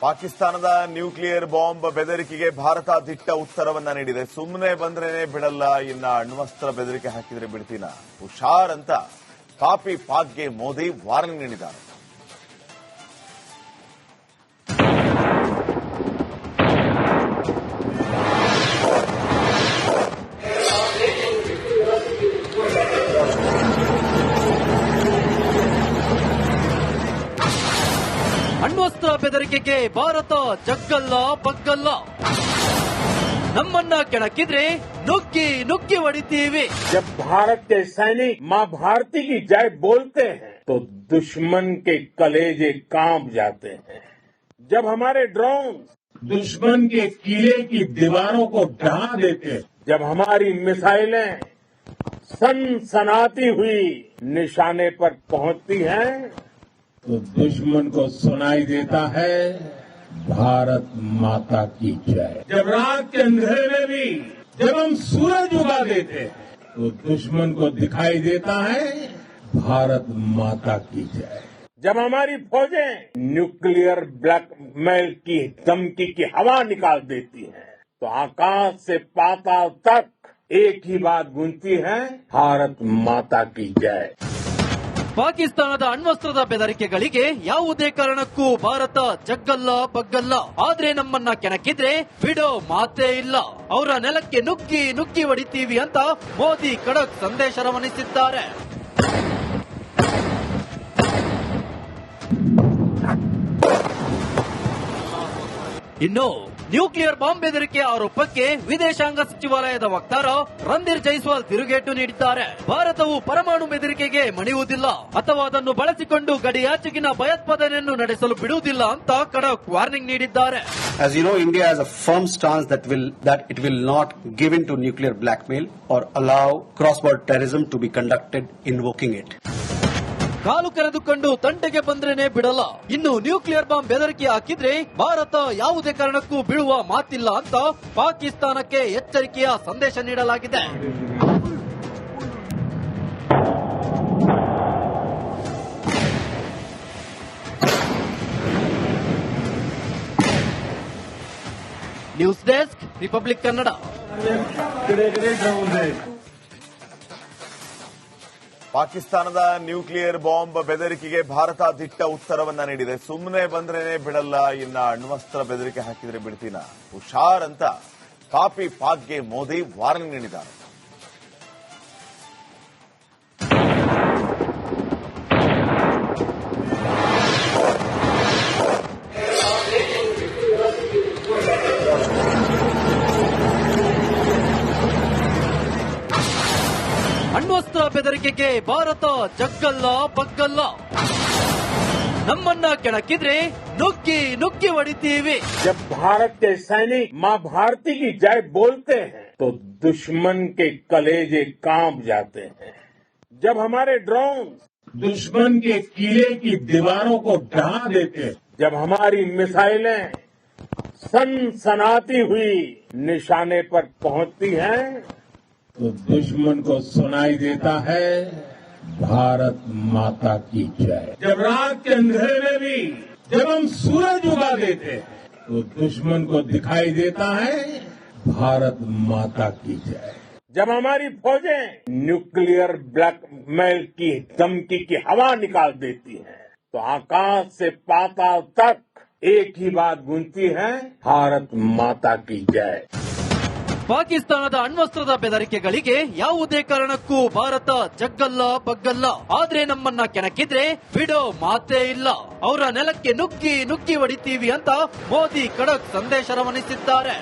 ಪಾಕಿಸ್ತಾನದ nuclear bomb ಬೆದರಿಕೆಗೆ Bharat ದಿಟ್ಟ ಉತ್ತರವನ್ನ ನೀಡಿದೆ. ಸುಮ್ಮನೆ ಬಂದ್ರೇನೆ ಬಿಡಲ್ಲ, ಇನ್ನ ಅಣ್ವಸ್ತ್ರ ಬೆದರಿಕೆ ಹಾಕಿದ್ರೆ ಬಿಡ್ತೀನ, ಹುಷಾರ್ ಅಂತ ಕಾಪಿ ಪಾಕ್ಗೆ ಮೋದಿ ವಾರ್ನಿಂಗ್ ನೀಡಿದ್ದಾರೆ. ಅಣ್ವಸ್ತ್ರ ಬೆದರಿಕೆಗೆ ಭಾರತ ಜಗ್ಗಲ್ಲ ಬಗ್ಗಲ್ಲ, ನಮ್ಮನ್ನ ಕೆಣಕಿದ್ರೆ ನುಗ್ಗಿ ನುಗ್ಗಿ ಹೊಡಿತೀವಿ. जब भारत के सैनिक माँ भारती की जय बोलते हैं तो दुश्मन के कलेजे कांप जाते हैं. जब हमारे ड्रोन दुश्मन के किले की दीवारों को ढहा देते हैं, जब हमारी मिसाइलें सनसनाती हुई निशाने पर पहुंचती हैं, तो दुश्मन को सुनाई देता है भारत माता की जय. जब रात के अंधेरे में भी जब हम सूरज उगा देते हैं तो दुश्मन को दिखाई देता है भारत माता की जय. जब हमारी फौजें न्यूक्लियर ब्लैकमेल की धमकी की हवा निकाल देती हैं, तो आकाश से पाताल तक एक ही बात गूंजती है, भारत माता की जय. ಪಾಕಿಸ್ತಾನದ ಅಣ್ವಸ್ತ್ರದ ಬೆದರಿಕೆಗಳಿಗೆ ಯಾವುದೇ ಕಾರಣಕ್ಕೂ ಭಾರತ ಜಗ್ಗಲ್ಲ ಬಗ್ಗಲ್ಲ, ಆದ್ರೆ ನಮ್ಮನ್ನ ಕೆಣಕಿದ್ರೆ ಬಿಡೋ ಮಾತೇ ಇಲ್ಲ, ಅವರ ನೆಲಕ್ಕೆ ನುಗ್ಗಿ ನುಗ್ಗಿ ಹೊಡಿತೀವಿ ಅಂತ ಮೋದಿ ಖಡಕ್ ಸಂದೇಶ ರವಾನಿಸಿದ್ದಾರೆ. ಇನ್ನು ನ್ಯೂಕ್ಲಿಯರ್ ಬಾಂಬ್ ಬೆದರಿಕೆ ಆರೋಪಕ್ಕೆ ವಿದೇಶಾಂಗ ಸಚಿವಾಲಯದ ವಕ್ತಾರ ರಣಧೀರ್ ಜೈಸ್ವಾಲ್ ತಿರುಗೇಟು ನೀಡಿದ್ದಾರೆ. ಭಾರತವು ಪರಮಾಣು ಬೆದರಿಕೆಗೆ ಮಣಿಯುವುದಿಲ್ಲ ಅಥವಾ ಅದನ್ನು ಬಳಸಿಕೊಂಡು ಗಡಿಯಾಚೆಗಿನ ಭಯೋತ್ಪಾದನೆಯನ್ನು ನಡೆಸಲು ಬಿಡುವುದಿಲ್ಲ ಅಂತ ಖಡಕ್ ವಾರ್ನಿಂಗ್ ನೀಡಿದ್ದಾರೆ. As you know, India has a firm stance that it will not give in to nuclear blackmail or allow cross-border terrorism to be conducted invoking it. ಕಾಲು ಕರೆದುಕೊಂಡು ತಂಟೆಗೆ ಬಂದ್ರೇನೆ ಬಿಡಲ್ಲ, ಇನ್ನು ನ್ಯೂಕ್ಲಿಯರ್ ಬಾಂಬ್ ಬೆದರಿಕೆ ಹಾಕಿದ್ರೆ ಭಾರತ ಯಾವುದೇ ಕಾರಣಕ್ಕೂ ಬೀಳುವ ಮಾತಿಲ್ಲ ಅಂತ ಪಾಕಿಸ್ತಾನಕ್ಕೆ ಎಚ್ಚರಿಕೆಯ ಸಂದೇಶ ನೀಡಲಾಗಿದೆ. News desk, republic Kannada. ಪಾಕಿಸ್ತಾನದ ನ್ಯೂಕ್ಲಿಯರ್ ಬಾಂಬ್ ಬೆದರಿಕೆಗೆ ಭಾರತ ದಿಟ್ಟ ಉತ್ತರವನ್ನ ನೀಡಿದೆ. ಸುಮ್ಮನೆ ಬಂದ್ರೇನೆ ಬಿಡಲ್ಲ, ಇನ್ನ ಅಣ್ವಸ್ತ್ರ ಬೆದರಿಕೆ ಹಾಕಿದ್ರೆ ಬಿಡ್ತೀನ, ಹುಷಾರ್ ಅಂತ ಕಾಪಿ ಪಾಕ್ಗೆ ಮೋದಿ ವಾರ್ನಿಂಗ್ ನೀಡಿದ್ದಾರೆ. ಅಣ್ವಸ್ತ್ರ ಬೆದರಿಕೆಗೆ ಭಾರತ ಜಗ್ಗಲ್ಲ ಬಗ್ಗಲ್ಲ, ನಮ್ಮನ್ನ ಕೆಣಕಿದ್ರೆ ನುಗ್ಗಿ ನುಗ್ಗಿ ಹೊಡಿತೀವಿ. जब भारत के सैनिक माँ भारती की जय बोलते हैं तो दुश्मन के कलेजे कांप जाते हैं. जब हमारे ड्रोन दुश्मन के किले की दीवारों को ढहा देते हैं, जब हमारी मिसाइलें सनसनाती हुई निशाने पर पहुंचती हैं, तो दुश्मन को सुनाई देता है भारत माता की जय. जब रात के अंधेरे में भी जब हम सूरज उगा देते हैं, तो दुश्मन को दिखाई देता है भारत माता की जय. जब हमारी फौजें न्यूक्लियर ब्लैकमेल की धमकी की हवा निकाल देती हैं, तो आकाश से पाताल तक एक ही बात गूंजती है, भारत माता की जय. ಪಾಕಿಸ್ತಾನದ ಅಣ್ವಸ್ತ್ರದ ಬೆದರಿಕೆಗಳಿಗೆ ಯಾವುದೇ ಕಾರಣಕ್ಕೂ ಭಾರತ ಜಗ್ಗಲ್ಲ ಬಗ್ಗಲ್ಲ, ಆದ್ರೆ ನಮ್ಮನ್ನ ಕೆಣಕಿದ್ರೆ ಬಿಡೋ ಮಾತೇ ಇಲ್ಲ, ಅವರ ನೆಲಕ್ಕೆ ನುಗ್ಗಿ ನುಗ್ಗಿ ಹೊಡಿತೀವಿ ಅಂತ ಮೋದಿ ಖಡಕ್ ಸಂದೇಶ ರವಾನಿಸಿದ್ದಾರೆ.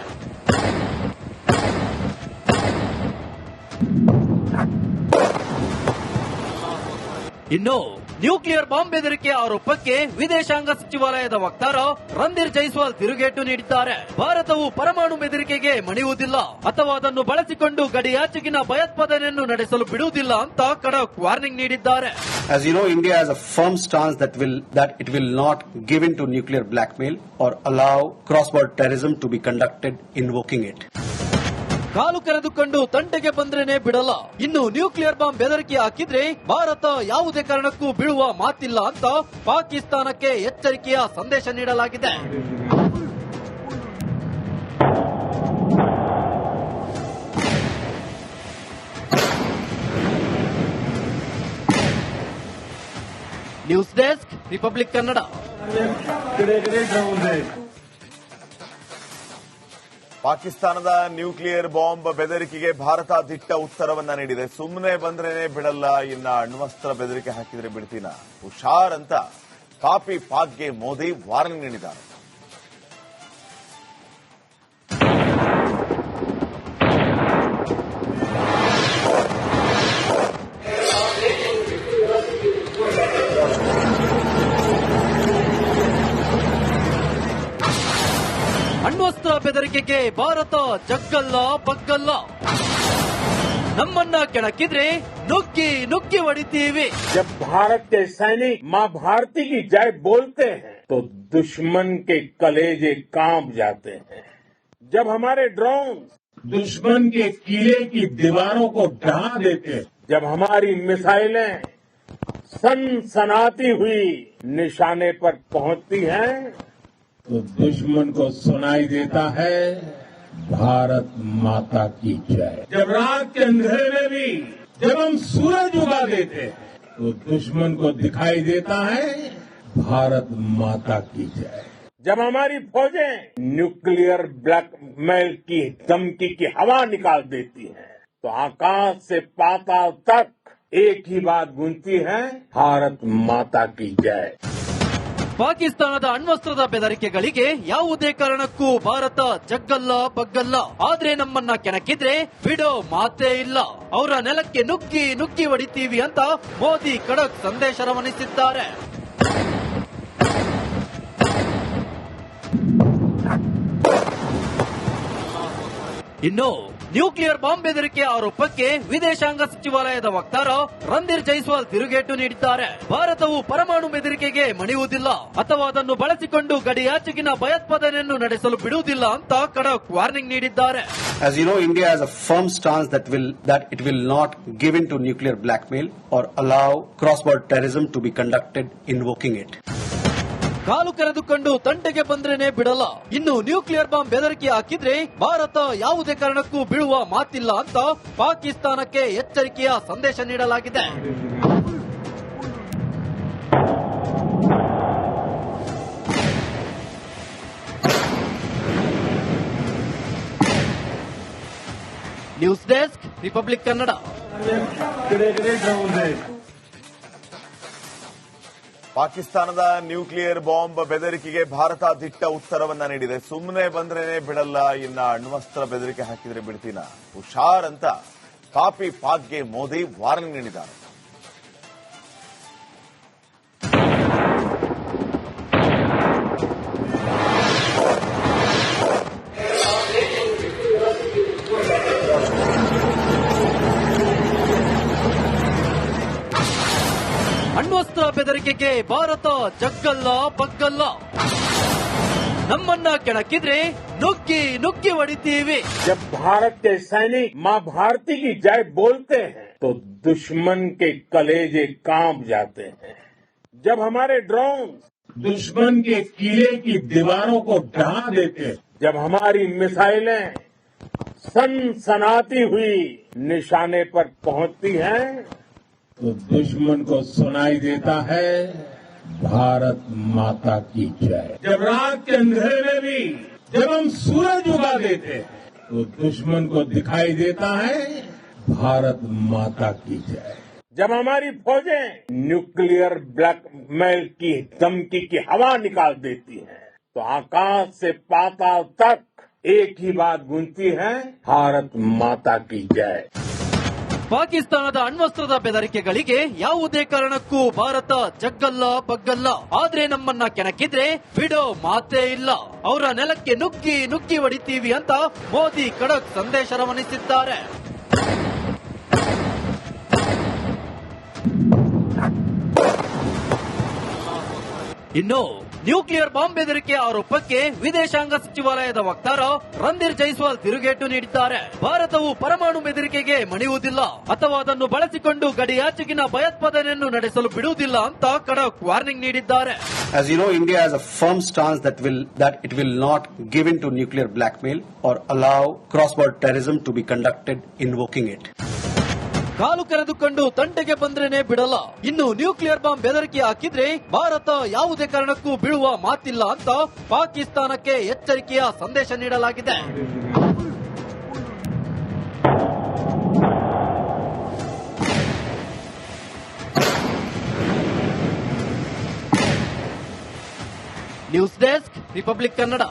ಇನ್ನು ನ್ಯೂಕ್ಲಿಯರ್ ಬಾಂಬ್ ಬೆದರಿಕೆ ಆರೋಪಕ್ಕೆ ವಿದೇಶಾಂಗ ಸಚಿವಾಲಯದ ವಕ್ತಾರ ರಣಧೀರ್ ಜೈಸ್ವಾಲ್ ತಿರುಗೇಟು ನೀಡಿದ್ದಾರೆ. ಭಾರತವು ಪರಮಾಣು ಬೆದರಿಕೆಗೆ ಮಣಿಯುವುದಿಲ್ಲ ಅಥವಾ ಅದನ್ನು ಬಳಸಿಕೊಂಡು ಗಡಿಯಾಚೆಗಿನ ಭಯೋತ್ಪಾದನೆಯನ್ನು ನಡೆಸಲು ಬಿಡುವುದಿಲ್ಲ ಅಂತ ಖಡಕ್ ವಾರ್ನಿಂಗ್ ನೀಡಿದ್ದಾರೆ. As you know, India has a firm stance that it will not give in to nuclear blackmail or allow cross-border terrorism to be conducted invoking it. ಕಾಲು ಕೆರೆದುಕೊಂಡು ತಂಟೆಗೆ ಬಂದ್ರೇನೆ ಬಿಡಲ್ಲ. ಇನ್ನು ನ್ಯೂಕ್ಲಿಯರ್ ಬಾಂಬ್ ಬೆದರಿಕೆ ಹಾಕಿದ್ರೆ ಭಾರತ ಯಾವುದೇ ಕಾರಣಕ್ಕೂ ಬೀಳುವ ಮಾತಿಲ್ಲ ಅಂತ ಪಾಕಿಸ್ತಾನಕ್ಕೆ ಎಚ್ಚರಿಕೆಯ ಸಂದೇಶ ನೀಡಲಾಗಿದೆ. News desk, republic Kannada. ಪಾಕಿಸ್ತಾನದ ನ್ಯೂಕ್ಲಿಯರ್ ಬಾಂಬ್ ಬೆದರಿಕೆಗೆ ಭಾರತ ದಿಟ್ಟ ಉತ್ತರವನ್ನ ನೀಡಿದೆ. ಸುಮ್ಮನೆ ಬಂದ್ರೇನೆ ಬಿಡಲ್ಲ, ಇನ್ನ ಅಣ್ವಸ್ತ್ರ ಬೆದರಿಕೆ ಹಾಕಿದ್ರೆ ಬಿಡ್ತೀನ, ಹುಷಾರ್ ಅಂತ ಕಾಪಿ ಪಾಕ್ಗೆ ಮೋದಿ ವಾರ್ನಿಂಗ್ ನೀಡಿದ್ದಾರೆ. ಅಣ್ವಸ್ತ್ರ ಬೆದರಿಕೆಗೆ ಭಾರತ ಜಗ್ಗಲ್ಲ ಬಗ್ಗಲ್ಲ, ನಮ್ಮನ್ನ ಕೆಣಕಿದ್ರೆ ನುಗ್ಗಿ ನುಗ್ಗಿ ಹೊಡಿತೀವಿ. जब भारत के सैनिक मां भारती की जय बोलते हैं तो दुश्मन के कलेजे कांप जाते हैं. जब हमारे ड्रोन दुश्मन के किले की दीवारों को ढहा देते हैं, जब हमारी मिसाइलें सनसनाती हुई निशाने पर पहुंचती हैं, तो दुश्मन को सुनाई देता है भारत माता की जय. जब रात के अंधेरे में भी जब हम सूरज उगा देते हैं तो दुश्मन को दिखाई देता है भारत माता की जय. जब हमारी फौजें न्यूक्लियर ब्लैकमेल की धमकी की हवा निकाल देती हैं, तो आकाश से पाताल तक एक ही बात गूंजती है, भारत माता की जय. ಪಾಕಿಸ್ತಾನದ ಅಣ್ವಸ್ತ್ರದ ಬೆದರಿಕೆಗಳಿಗೆ ಯಾವುದೇ ಕಾರಣಕ್ಕೂ ಭಾರತ ಜಗ್ಗಲ್ಲ ಬಗ್ಗಲ್ಲ, ಆದ್ರೆ ನಮ್ಮನ್ನ ಕೆಣಕಿದ್ರೆ ಬಿಡೋ ಮಾತೇ ಇಲ್ಲ, ಅವರ ನೆಲಕ್ಕೆ ನುಗ್ಗಿ ನುಗ್ಗಿ ಹೊಡಿತೀವಿ ಅಂತ ಮೋದಿ ಖಡಕ್ ಸಂದೇಶ ರವಾನಿಸಿದ್ದಾರೆ. ಇನ್ನು ನ್ಯೂಕ್ಲಿಯರ್ ಬಾಂಬ್ ಬೆದರಿಕೆ ಆರೋಪಕ್ಕೆ ವಿದೇಶಾಂಗ ಸಚಿವಾಲಯದ ವಕ್ತಾರ ರಣಧೀರ್ ಜೈಸ್ವಾಲ್ ತಿರುಗೇಟು ನೀಡಿದ್ದಾರೆ. ಭಾರತವು ಪರಮಾಣು ಬೆದರಿಕೆಗೆ ಮಣಿಯುವುದಿಲ್ಲ ಅಥವಾ ಅದನ್ನು ಬಳಸಿಕೊಂಡು ಗಡಿಯಾಚೆಗಿನ ಭಯೋತ್ಪಾದನೆಯನ್ನು ನಡೆಸಲು ಬಿಡುವುದಿಲ್ಲ ಅಂತ ಖಡಕ್ ವಾರ್ನಿಂಗ್ ನೀಡಿದ್ದಾರೆ. As you know, India has a firm stance that it will not give in to nuclear blackmail or allow cross-border terrorism to be conducted invoking it. ಕಾಲು ಕೆರೆದುಕೊಂಡು ತಂಟೆಗೆ ಬಂದ್ರೇನೆ ಬಿಡಲ್ಲ. ಇನ್ನು ನ್ಯೂಕ್ಲಿಯರ್ ಬಾಂಬ್ ಬೆದರಿಕೆ ಹಾಕಿದ್ರೆ ಭಾರತ ಯಾವುದೇ ಕಾರಣಕ್ಕೂ ಬೀಳುವ ಮಾತಿಲ್ಲ ಅಂತ ಪಾಕಿಸ್ತಾನಕ್ಕೆ ಎಚ್ಚರಿಕೆಯ ಸಂದೇಶ ನೀಡಲಾಗಿದೆ. News desk, republic Kannada. ಪಾಕಿಸ್ತಾನದ ನ್ಯೂಕ್ಲಿಯರ್ ಬಾಂಬ್ ಬೆದರಿಕೆಗೆ ಭಾರತ ದಿಟ್ಟ ಉತ್ತರವನ್ನ ನೀಡಿದೆ. ಸುಮ್ಮನೆ ಬಂದ್ರೇನೆ ಬಿಡಲ್ಲ, ಇನ್ನ ಅಣ್ವಸ್ತ್ರ ಬೆದರಿಕೆ ಹಾಕಿದ್ರೆ ಬಿಡ್ತೀನ, ಹುಷಾರ್ ಅಂತ ಕಾಪಿ ಪಾಕ್ಗೆ ಮೋದಿ ವಾರ್ನಿಂಗ್ ನೀಡಿದ್ದಾರೆ. ಅಣ್ವಸ್ತ್ರ ಬೆದರಿಕೆಗೆ ಭಾರತ ಜಗ್ಗಲ್ಲ ಬಗ್ಗಲ್ಲ, ನಮ್ಮನ್ನ ಕೆಣಕಿದ್ರೆ ನುಗ್ಗಿ ನುಗ್ಗಿ ಹೊಡಿತೀವಿ. जब भारत के सैनिक मां भारती की जय बोलते हैं तो दुश्मन के कलेजे कांप जाते हैं. जब हमारे ड्रोन दुश्मन के किले की दीवारों को ढहा देते हैं, जब हमारी मिसाइलें सनसनाती हुई निशाने पर पहुंचती हैं, तो दुश्मन को सुनाई देता है भारत माता की जय. जब रात के अंधेरे में भी जब हम सूरज उगा देते हैं, तो दुश्मन को दिखाई देता है भारत माता की जय. जब हमारी फौजें न्यूक्लियर ब्लैकमेल की धमकी की हवा निकाल देती हैं, तो आकाश से पाताल तक एक ही बात गूंजती है, भारत माता की जय. ಪಾಕಿಸ್ತಾನದ ಅಣ್ವಸ್ತ್ರದ ಬೆದರಿಕೆಗಳಿಗೆ ಯಾವುದೇ ಕಾರಣಕ್ಕೂ ಭಾರತ ಜಗ್ಗಲ್ಲ ಬಗ್ಗಲ್ಲ, ಆದ್ರೆ ನಮ್ಮನ್ನ ಕೆಣಕಿದ್ರೆ ಬಿಡೋ ಮಾತೇ ಇಲ್ಲ, ಅವರ ನೆಲಕ್ಕೆ ನುಗ್ಗಿ ನುಗ್ಗಿ ಹೊಡಿತೀವಿ ಅಂತ ಮೋದಿ ಖಡಕ್ ಸಂದೇಶ ರವಾನಿಸಿದ್ದಾರೆ. ಇನ್ನು ನ್ಯೂಕ್ಲಿಯರ್ ಬಾಂಬ್ ಬೆದರಿಕೆ ಆರೋಪಕ್ಕೆ ವಿದೇಶಾಂಗ ಸಚಿವಾಲಯದ ವಕ್ತಾರ ರಣಧೀರ್ ಜೈಸ್ವಾಲ್ ತಿರುಗೇಟು ನೀಡಿದ್ದಾರೆ. ಭಾರತವು ಪರಮಾಣು ಬೆದರಿಕೆಗೆ ಮಣಿಯುವುದಿಲ್ಲ ಅಥವಾ ಅದನ್ನು ಬಳಸಿಕೊಂಡು ಗಡಿಯಾಚೆಗಿನ ಭಯೋತ್ಪಾದನೆಯನ್ನು ನಡೆಸಲು ಬಿಡುವುದಿಲ್ಲ ಅಂತ ಖಡಕ್ ವಾರ್ನಿಂಗ್ ನೀಡಿದ್ದಾರೆ. As you know, India has a firm stance that it will not give in to nuclear blackmail or allow cross-border terrorism to be conducted invoking it. ಕಾಲು ಕರೆದುಕೊಂಡು ತಂಟೆಗೆ ಬಂದ್ರೇನೆ ಬಿಡಲ್ಲ. ಇನ್ನು ನ್ಯೂಕ್ಲಿಯರ್ ಬಾಂಬ್ ಬೆದರಿಕೆ ಹಾಕಿದ್ರೆ ಭಾರತ ಯಾವುದೇ ಕಾರಣಕ್ಕೂ ಬೀಳುವ ಮಾತಿಲ್ಲ ಅಂತ ಪಾಕಿಸ್ತಾನಕ್ಕೆ ಎಚ್ಚರಿಕೆಯ ಸಂದೇಶ ನೀಡಲಾಗಿದೆ. News desk, republic Kannada.